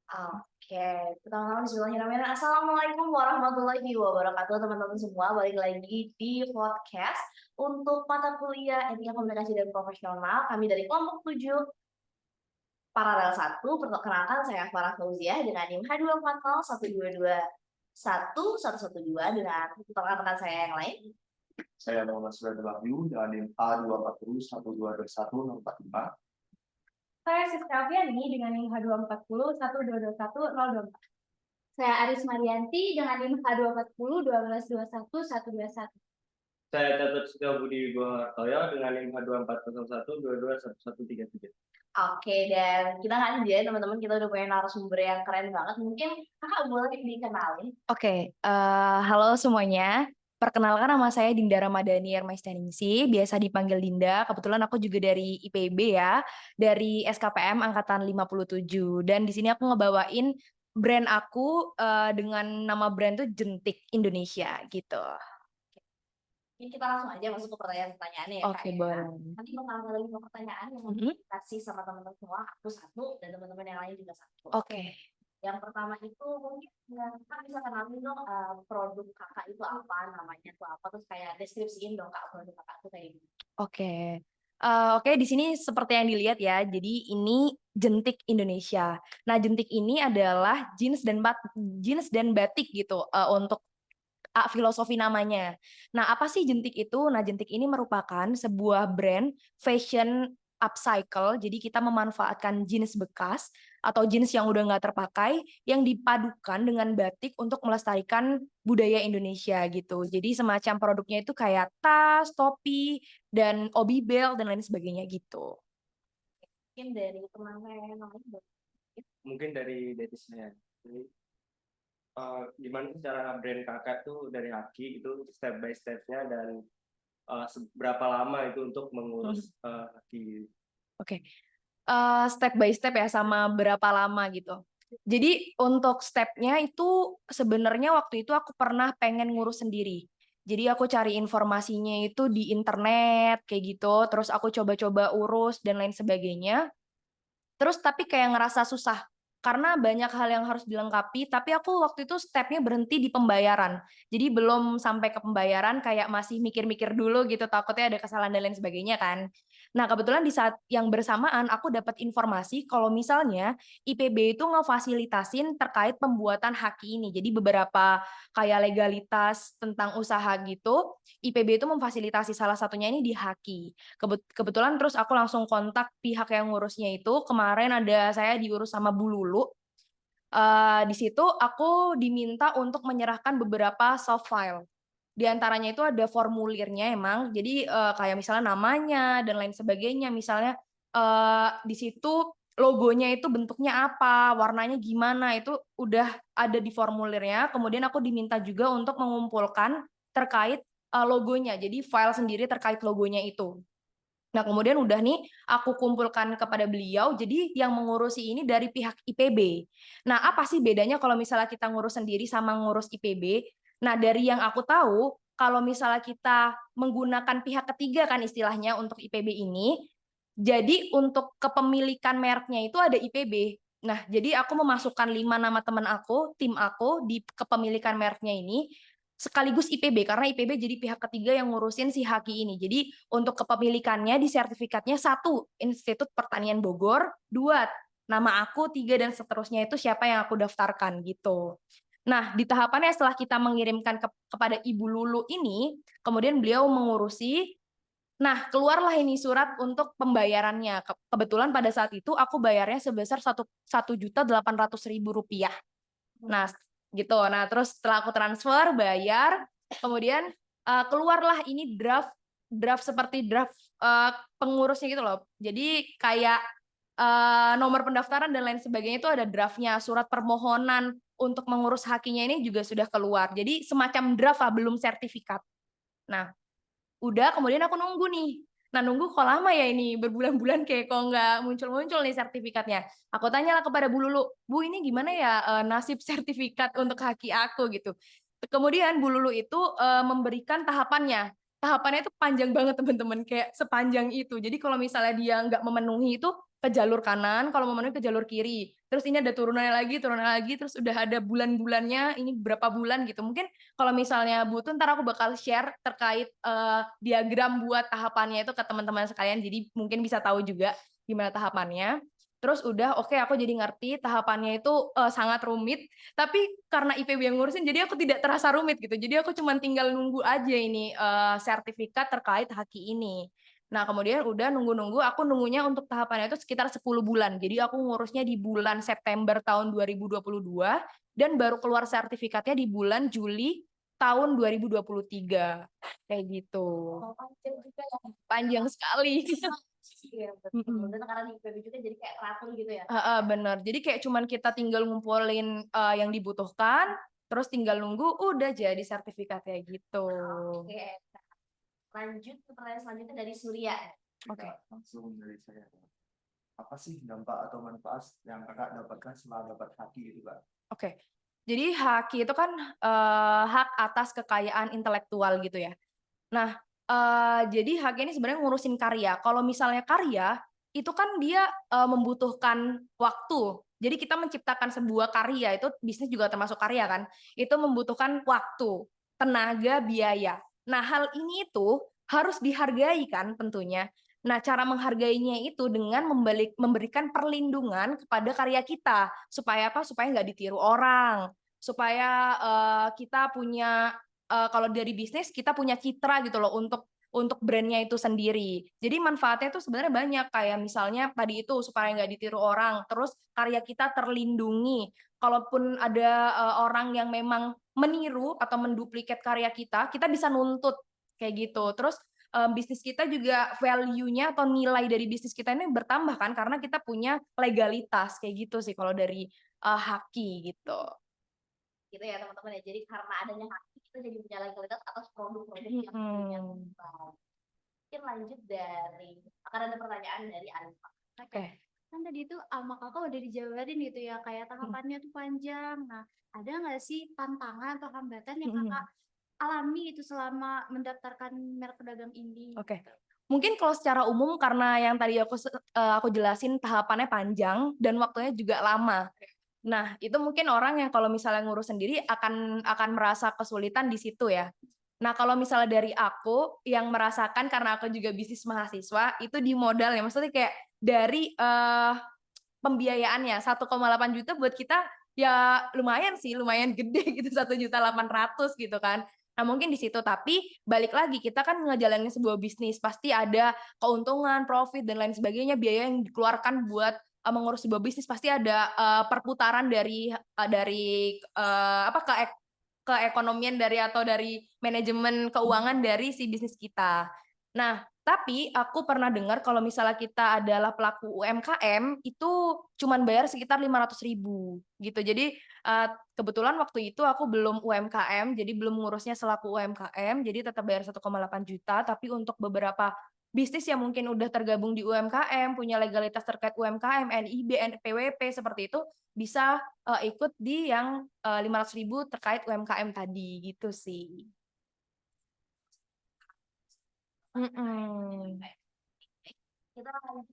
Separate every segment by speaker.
Speaker 1: Oke, pertama-tama bismillahirrahmanirrahim. Assalamualaikum warahmatullahi wabarakatuh, teman-teman semua. Balik lagi di podcast untuk mata kuliah Etika Komunikasi dan Profesional. Kami dari kelompok 7 Paralel 1. Perkenalkan saya Farah Fauziah dengan NIM H240121112 dengan rekan-rekan saya yang lain.
Speaker 2: Saya Muhammad Sudan Wahyu dengan NIM A2401221 045.
Speaker 3: Saya Siska Afiani dengan NIM H2401221 024.
Speaker 4: Saya Aris Marianti dengan NIM H240 1221 121.
Speaker 5: Saya Catur Setiawa Budi Wibowo dengan NIM H2401 221133.
Speaker 1: Oke, dan kita nggak sendiri teman-teman, kita udah punya narasumber yang keren banget. Mungkin kakak boleh dikenalin?
Speaker 3: Oke, halo semuanya. Perkenalkan nama saya Dinda Ramadhani Ermaistaningsih, biasa dipanggil Dinda. Kebetulan aku juga dari IPB ya, dari SKPM Angkatan 57. Dan di sini aku ngebawain brand aku dengan nama brand tuh Jentik Indonesia gitu.
Speaker 1: Ini kita langsung aja masuk ke pertanyaan-pertanyaannya ya.
Speaker 3: Oke,
Speaker 1: Kak,
Speaker 3: boleh.
Speaker 1: Nanti bakal ada 5 pertanyaan yang mau dikasih sama teman-teman semua. Aku satu dan teman-teman yang lain juga satu.
Speaker 3: Oke.
Speaker 1: Yang pertama itu mungkin kakak bisa kenalin dong produk kakak itu apa, namanya itu apa, terus kayak deskripsiin dong kak produk kakak itu kayak gini.
Speaker 3: Oke. Oke, di sini seperti yang dilihat ya. Jadi ini Jentik Indonesia. Nah, Jentik ini adalah jeans dan batik gitu untuk filosofi namanya. Nah, apa sih Jentik itu? Nah, Jentik ini merupakan sebuah brand fashion upcycle. Jadi kita memanfaatkan jeans bekas atau jeans yang udah nggak terpakai yang dipadukan dengan batik untuk melestarikan budaya Indonesia gitu. Jadi semacam produknya itu kayak tas, topi, dan obi bel dan lain sebagainya gitu.
Speaker 1: Mungkin dari teman saya yang lain.
Speaker 5: Mungkin dari saya. Jadi, gimana sih cara brand kakak tuh dari Haki itu step by stepnya dan berapa lama itu untuk mengurus Haki?
Speaker 3: Oke. Step by step ya, sama berapa lama gitu. Jadi untuk stepnya itu sebenarnya waktu itu aku pernah pengen ngurus sendiri. Jadi aku cari informasinya itu di internet kayak gitu, terus aku coba-coba urus dan lain sebagainya. Terus tapi kayak ngerasa susah karena banyak hal yang harus dilengkapi, tapi aku waktu itu stepnya berhenti di pembayaran. Jadi belum sampai ke pembayaran, kayak masih mikir-mikir dulu gitu, takutnya ada kesalahan dan lain sebagainya kan. Nah, kebetulan di saat yang bersamaan aku dapat informasi kalau misalnya IPB itu ngefasilitasin terkait pembuatan haki ini. Jadi beberapa kayak legalitas tentang usaha gitu, IPB itu memfasilitasi, salah satunya ini di haki. Kebetulan terus aku langsung kontak pihak yang ngurusnya itu. Kemarin saya diurus sama Bu Lulu. Di situ aku diminta untuk menyerahkan beberapa soft file. Di antaranya itu ada formulirnya emang. Jadi kayak misalnya namanya dan lain sebagainya. Misalnya di situ logonya itu bentuknya apa, warnanya gimana, itu udah ada di formulirnya. Kemudian aku diminta juga untuk mengumpulkan terkait logonya. Jadi file sendiri terkait logonya itu. Nah, kemudian udah nih aku kumpulkan kepada beliau, jadi yang mengurusi ini dari pihak IPB. Nah, apa sih bedanya kalau misalnya kita ngurus sendiri sama ngurus IPB? Nah, dari yang aku tahu, kalau misalnya kita menggunakan pihak ketiga kan istilahnya untuk IPB ini, jadi untuk kepemilikan mereknya itu ada IPB. Nah, jadi aku memasukkan 5 nama teman aku, tim aku di kepemilikan mereknya ini, sekaligus IPB, karena IPB jadi pihak ketiga yang ngurusin si haki ini. Jadi untuk kepemilikannya di sertifikatnya 1 Institut Pertanian Bogor, 2 nama aku, 3 dan seterusnya itu siapa yang aku daftarkan gitu. Nah, di tahapannya setelah kita mengirimkan kepada Ibu Lulu ini, kemudian beliau mengurusi. Nah, keluarlah ini surat untuk pembayarannya. Kebetulan pada saat itu aku bayarnya sebesar 1.800.000 rupiah. Nah, gitu. Nah, terus setelah aku transfer, bayar, kemudian keluarlah ini draft seperti draft pengurusnya gitu loh. Jadi kayak nomor pendaftaran dan lain sebagainya itu ada draftnya, surat permohonan untuk mengurus hakinya ini juga sudah keluar. Jadi semacam draft lah, belum sertifikat. Nah, udah kemudian aku nunggu nih. Nah, nunggu kok lama ya ini, berbulan-bulan kayak kok nggak muncul-muncul nih sertifikatnya. Aku tanyalah kepada Bu Lulu, Bu ini gimana ya nasib sertifikat untuk haki aku gitu. Kemudian Bu Lulu itu memberikan tahapannya. tahapannya itu panjang banget teman-teman, kayak sepanjang itu. Jadi kalau misalnya dia nggak memenuhi itu ke jalur kanan, kalau memenuhi ke jalur kiri. Terus ini ada turunannya lagi, terus udah ada bulan-bulannya, ini berapa bulan gitu. Mungkin kalau misalnya butuh ntar aku bakal share terkait diagram buat tahapannya itu ke teman-teman sekalian. Jadi mungkin bisa tahu juga gimana tahapannya. Terus udah oke, aku jadi ngerti tahapannya itu sangat rumit, tapi karena IPB yang ngurusin jadi aku tidak terasa rumit gitu. Jadi aku cuma tinggal nunggu aja ini sertifikat terkait haki ini. Nah, kemudian udah nunggu-nunggu, aku nunggunya untuk tahapannya itu sekitar 10 bulan. Jadi aku ngurusnya di bulan September tahun 2022 dan baru keluar sertifikatnya di bulan Juli tahun 2023. Kayak gitu.
Speaker 1: Oh, panjang juga ya.
Speaker 3: Panjang sekali.
Speaker 1: Iya, betul. Dan karena di IPB juga jadi kayak rapi gitu ya.
Speaker 3: Bener. Jadi kayak cuman kita tinggal ngumpulin yang dibutuhkan, terus tinggal nunggu, udah jadi sertifikat kayak gitu.
Speaker 1: Oke. Lanjut ke pertanyaan selanjutnya dari Surya.
Speaker 3: Oke.
Speaker 2: Langsung dari saya. Apa sih dampak atau manfaat yang kakak dapatkan setelah dapat haki itu, Kak?
Speaker 3: Oke. Jadi haki itu kan hak atas kekayaan intelektual gitu ya. Nah, jadi haki ini sebenarnya ngurusin karya. Kalau misalnya karya, itu kan dia membutuhkan waktu. Jadi kita menciptakan sebuah karya, itu bisnis juga termasuk karya kan. Itu membutuhkan waktu, tenaga, biaya. Nah, hal ini itu harus dihargai kan tentunya. Nah, cara menghargainya itu dengan memberikan perlindungan kepada karya kita. Supaya apa? Supaya nggak ditiru orang. Supaya kita punya kalau dari bisnis kita punya citra gitu loh untuk brandnya itu sendiri. Jadi manfaatnya itu sebenarnya banyak, kayak misalnya tadi itu supaya nggak ditiru orang, terus karya kita terlindungi. Kalaupun ada orang yang memang meniru atau menduplikat karya kita bisa nuntut kayak gitu. Terus bisnis kita juga value-nya atau nilai dari bisnis kita ini bertambah kan karena kita punya legalitas kayak gitu sih kalau dari haki gitu.
Speaker 1: Gitu ya teman-teman ya. Jadi karena adanya haki kita jadi punya legalitas atas produk-produk yang punya kita. Mungkin lanjut dari akan ada pertanyaan dari Alfa.
Speaker 3: Oke.
Speaker 4: Kan tadi itu sama kakak udah dijabarin gitu ya, kayak tahapannya tuh panjang. Nah, ada nggak sih tantangan atau hambatan yang kakak alami itu selama mendaftarkan merek pedagang ini?
Speaker 3: Oke. Mungkin kalau secara umum karena yang tadi aku jelasin tahapannya panjang dan waktunya juga lama. Nah, itu mungkin orang yang kalau misalnya ngurus sendiri akan merasa kesulitan di situ ya. Nah, kalau misalnya dari aku yang merasakan karena aku juga bisnis mahasiswa, itu di modal ya. Maksudnya kayak dari pembiayaannya 1,8 juta buat kita ya lumayan sih, lumayan gede gitu 1.800.000 gitu kan. Nah, mungkin di situ tapi balik lagi kita kan ngejalanin sebuah bisnis, pasti ada keuntungan, profit dan lain sebagainya, biaya yang dikeluarkan buat mengurus sebuah bisnis pasti ada perputaran dari apa keekonomian dari atau dari manajemen keuangan dari si bisnis kita. Nah, tapi aku pernah dengar kalau misalnya kita adalah pelaku UMKM itu cuman bayar sekitar 500.000 gitu. Jadi kebetulan waktu itu aku belum UMKM, jadi belum ngurusnya selaku UMKM, jadi tetap bayar 1,8 juta. Tapi untuk beberapa bisnis yang mungkin udah tergabung di UMKM, punya legalitas terkait UMKM, NIB, NPWP seperti itu, bisa ikut di yang 500.000 terkait UMKM tadi gitu sih.
Speaker 1: Kita akan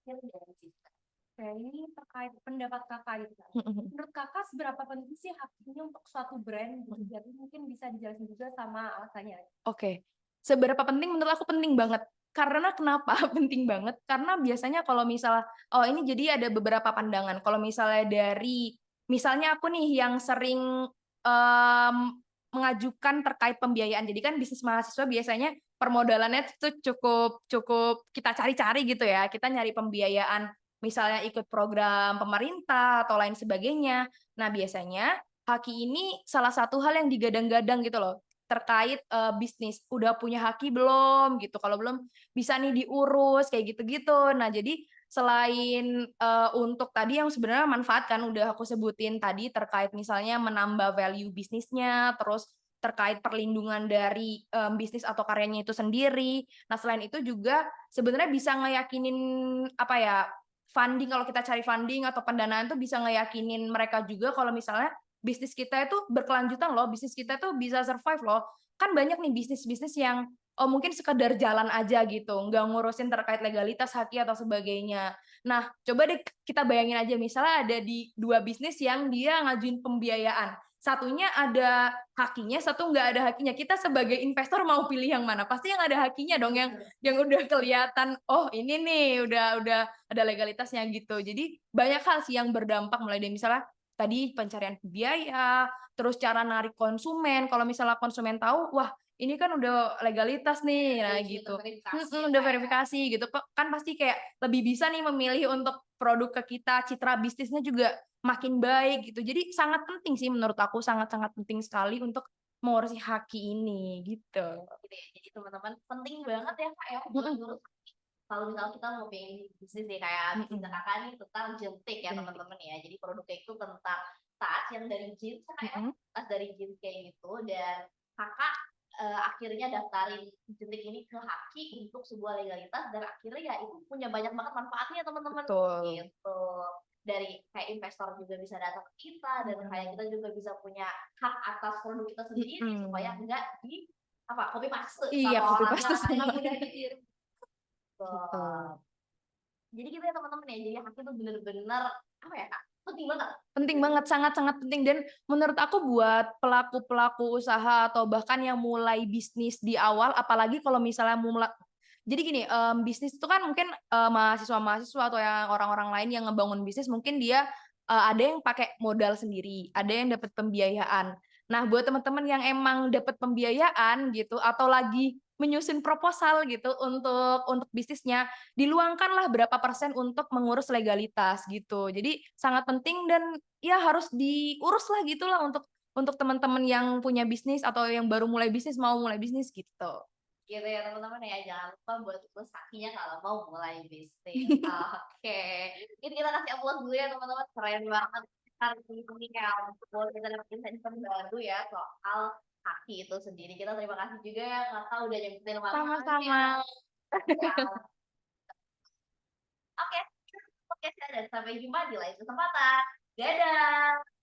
Speaker 1: dari Siska.
Speaker 6: Oke, ini terkait pendapat kakak itu. Menurut kakak seberapa penting sih haknya untuk suatu brand? Jadi mungkin bisa dijelasin juga sama alasannya.
Speaker 3: Oke, seberapa penting? Menurut aku penting banget. Karena kenapa penting banget? Karena biasanya kalau misalnya, ini jadi ada beberapa pandangan. Kalau misalnya misalnya aku nih yang sering mengajukan terkait pembiayaan. Jadi kan bisnis mahasiswa biasanya permodalannya itu cukup kita cari-cari gitu ya. Kita nyari pembiayaan, misalnya ikut program pemerintah atau lain sebagainya. Nah, biasanya haki ini salah satu hal yang digadang-gadang gitu loh terkait bisnis. Udah punya haki belum gitu. Kalau belum bisa nih diurus kayak gitu-gitu. Nah, jadi selain untuk tadi yang sebenarnya manfaat kan udah aku sebutin tadi terkait misalnya menambah value bisnisnya, terus terkait perlindungan dari bisnis atau karyanya itu sendiri. Nah, selain itu juga sebenarnya bisa ngeyakinin apa ya, funding, kalau kita cari funding atau pendanaan tuh bisa ngeyakinin mereka juga kalau misalnya bisnis kita itu berkelanjutan loh, bisnis kita tuh bisa survive loh. kan banyak nih bisnis-bisnis yang mungkin sekedar jalan aja gitu, nggak ngurusin terkait legalitas, haki atau sebagainya. Nah, coba deh kita bayangin aja misalnya ada di 2 bisnis yang dia ngajuin pembiayaan. Satunya ada hakinya, satu nggak ada hakinya. Kita sebagai investor mau pilih yang mana? Pasti yang ada hakinya dong, yang udah kelihatan, oh ini nih udah ada legalitasnya gitu. Jadi banyak hal sih yang berdampak mulai dari misalnya tadi pencarian biaya, terus cara narik konsumen. Kalau misalnya konsumen tahu, wah ini kan udah legalitas nih, nah gitu. Udah verifikasi gitu. Kan pasti kayak lebih bisa nih memilih untuk produk ke kita, citra bisnisnya juga makin baik gitu. Jadi sangat penting sih menurut aku, sangat-sangat penting sekali untuk mengurusi haki ini gitu.
Speaker 1: Gitu ya. Jadi teman-teman penting banget ya Kak ya buat ngurus haki. Kalau misalnya kita mau pengen bisnis nih kayak bisnis Kakak nih tentang jentik ya teman-teman ya. Jadi produknya itu tentang tas yang dari jeans ya Kak ya. Tas dari jeans kayak gitu dan Kakak akhirnya daftarin jentik ini ke haki untuk sebuah legalitas dan akhirnya ya itu punya banyak banget manfaatnya teman-teman
Speaker 3: Betul.
Speaker 1: gitu. Dari kayak investor juga bisa datang ke kita dan kayak kita juga bisa punya hak atas produk kita sendiri supaya enggak di copy paste
Speaker 3: Iya,
Speaker 1: sama
Speaker 3: copy
Speaker 1: orang
Speaker 3: paste
Speaker 1: karena
Speaker 3: sama
Speaker 1: mudah ditiru.
Speaker 3: Betul.
Speaker 1: Jadi gitu ya teman-teman ya. Jadi hak itu bener-bener apa ya Kak? Penting banget.
Speaker 3: Penting banget, sangat-sangat penting dan menurut aku buat pelaku-pelaku usaha atau bahkan yang mulai bisnis di awal, apalagi kalau misalnya jadi gini, bisnis itu kan mungkin, mahasiswa-mahasiswa atau yang orang-orang lain yang ngebangun bisnis mungkin dia, ada yang pakai modal sendiri, ada yang dapat pembiayaan. Nah, buat teman-teman yang emang dapat pembiayaan gitu atau lagi menyusun proposal gitu untuk bisnisnya, diluangkanlah berapa persen untuk mengurus legalitas gitu. Jadi sangat penting dan ya harus diurus lah gitulah untuk teman-teman yang punya bisnis atau yang baru mulai bisnis, mau mulai bisnis gitu.
Speaker 1: Gitu ya teman-teman ya, jangan lupa buat terus kakinya kalau mau mulai bisnis. Oke, ini kita kasih aplaus dulu ya teman-teman, keren banget. Hari ini kayak ampun, kita dapat insight baru ya soal kaki itu sendiri. Kita terima kasih juga ya Kakak udah nyempetin waktunya.
Speaker 3: Sama-sama.
Speaker 1: Oke, dan sampai jumpa di lain kesempatan. Dadah.